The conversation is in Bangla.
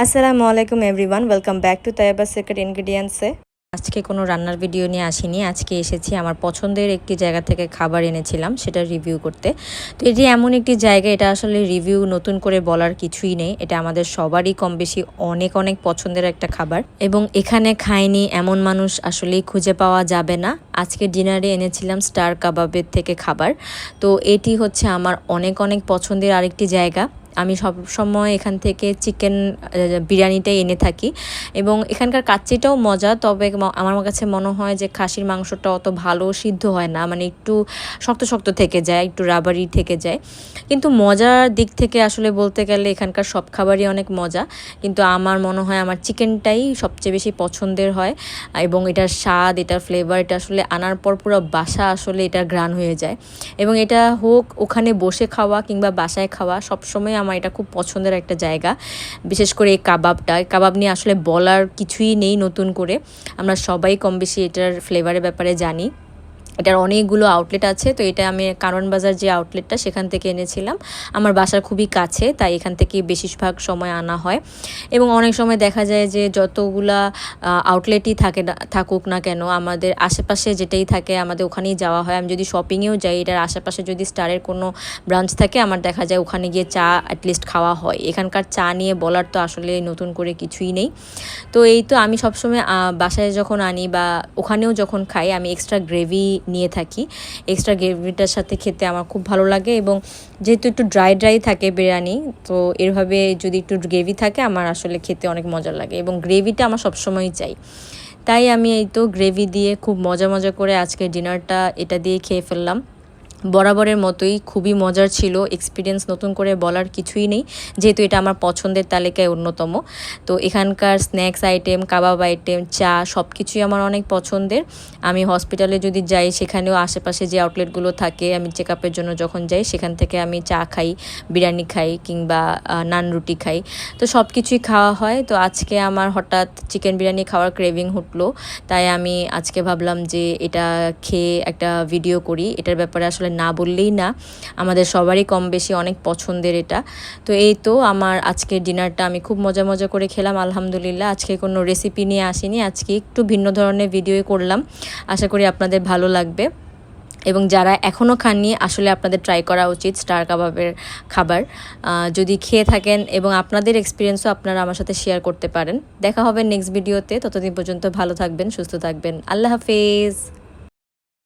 আসসালামু আলাইকুম everyone, welcome back to Taiba secret ইনগ্রেডিয়েন্টসে। আজকে কোনো রান্নার ভিডিও নিয়ে আসিনি। আজকে এসেছি আমার পছন্দের একটি জায়গা থেকে খাবার এনেছিলাম, সেটা রিভিউ করতে। তো এটি এমন একটি জায়গা, এটা আসলে রিভিউ নতুন করে বলার কিছুই নেই। এটা আমাদের সবারই কম বেশি অনেক অনেক পছন্দের একটা খাবার, এবং এখানে খায়নি এমন মানুষ আসলেই খুঁজে পাওয়া যাবে না। আজকে ডিনারে এনেছিলাম স্টার কাবাবের থেকে খাবার। তো এটি হচ্ছে আমার অনেক অনেক পছন্দের আরেকটি জায়গা। আমি সব সময় এখান থেকে চিকেন বিরিয়ানিটাই এনে থাকি, এবং এখানকার কাচ্চিটাও মজা। তবে আমার কাছে মনে হয় যে খাসির মাংসটা অত ভালো সিদ্ধ হয় না, মানে একটু শক্ত শক্ত থেকে যায়, একটু রাবারি থেকে যায়। কিন্তু মজার দিক থেকে আসলে বলতে গেলে এখানকার সব খাবারই অনেক মজা, কিন্তু আমার মনে হয় আমার চিকেনটাই সবচেয়ে বেশি পছন্দের হয়। এবং এটার স্বাদ, এটার ফ্লেভার, এটা আসলে আনার পর পুরো বাসা আসলে এটার ঘ্রাণ হয়ে যায়। এবং এটা হোক ওখানে বসে খাওয়া কিংবা বাসায় খাওয়া, সবসময় আমার এটা খুব পছন্দের একটা জায়গা। বিশেষ করে এই কাবাব নিয়ে আসলে বলার কিছুই নেই নতুন করে। আমরা সবাই কম বেশি এটার ফ্লেভারের ব্যাপারে জানি। এটার অনেকগুলো আউটলেট আছে। তো এটা আমি কারওয়ান বাজার যে আউটলেটটা, সেখান থেকে এনেছিলাম। আমার বাসার খুবই কাছে, তাই এখান থেকে বেশিরভাগ সময় আনা হয়। এবং অনেক সময় দেখা যায় যে যতগুলা আউটলেটই থাকুক না কেন, আমাদের আশেপাশে যেটাই থাকে আমাদের ওখানেই যাওয়া হয়। আমি যদি শপিংয়েও যাই, এটার আশেপাশে যদি স্টারের কোনো ব্রাঞ্চ থাকে, আমার দেখা যায় ওখানে গিয়ে চা অ্যাটলিস্ট খাওয়া হয়। এখানকার চা নিয়ে বলার তো আসলে নতুন করে কিছুই নেই। তো এই তো আমি সবসময় বাসায় যখন আনি বা ওখানেও যখন খাই, আমি এক্সট্রা গ্রেভি নিয়ে থাকি। এক্সট্রা গ্রেভিটার সাথে খেতে আমার খুব ভালো লাগে, এবং যেহেতু একটু ড্রাই ড্রাই থাকে বিরিয়ানি, তো এভাবে যদি একটু গ্রেভি থাকে আমার আসলে খেতে অনেক মজা লাগে, এবং গ্রেভিটা আমার সবসময়ই চাই। তাই আমি এই তো গ্রেভি দিয়ে খুব মজা মজা করে আজকে ডিনারটা এটা দিয়ে খেয়ে ফেললাম। বরাবরের মতোই খুবই মজার ছিল এক্সপিরিয়েন্স, নতুন করে বলার কিছুই নেই, যেহেতু এটা আমার পছন্দের তালিকায় অন্যতম। তো এখানকার স্ন্যাক্স আইটেম, কাবাব আইটেম, চা সব কিছুই আমার অনেক পছন্দের। আমি হসপিটালে যদি যাই, সেখানেও আশেপাশে যে আউটলেটগুলো থাকে, আমি চেক আপের জন্য যখন যাই, সেখান থেকে আমি চা খাই, বিরিয়ানি খাই, কিংবা নান রুটি খাই। তো সব কিছুই খাওয়া হয়। তো আজকে আমার হঠাৎ চিকেন বিরিয়ানি খাওয়ার ক্রেভিং উঠলো, তাই আমি আজকে ভাবলাম যে এটা খেয়ে একটা ভিডিও করি। এটার ব্যাপারে আসলে না বললেই না, আমাদের সবারই কম বেশি অনেক পছন্দের এটা। তো এই তো আমার আজকের ডিনারটা আমি খুব মজা মজা করে খেলাম আলহামদুলিল্লাহ। আজকে কোনো রেসিপি নিয়ে আসিনি, আজকে একটু ভিন্ন ধরনের ভিডিওই করলাম। আশা করি আপনাদের ভালো লাগবে, এবং যারা এখনও খাননি আসলে আপনাদের ট্রাই করা উচিত স্টার কাবাবের খাবার। যদি খেয়ে থাকেন এবং আপনাদের এক্সপিরিয়েন্সও আপনারা আমার সাথে শেয়ার করতে পারেন। দেখা হবে নেক্সট ভিডিওতে। ততদিন পর্যন্ত ভালো থাকবেন, সুস্থ থাকবেন। আল্লাহ হাফেজ।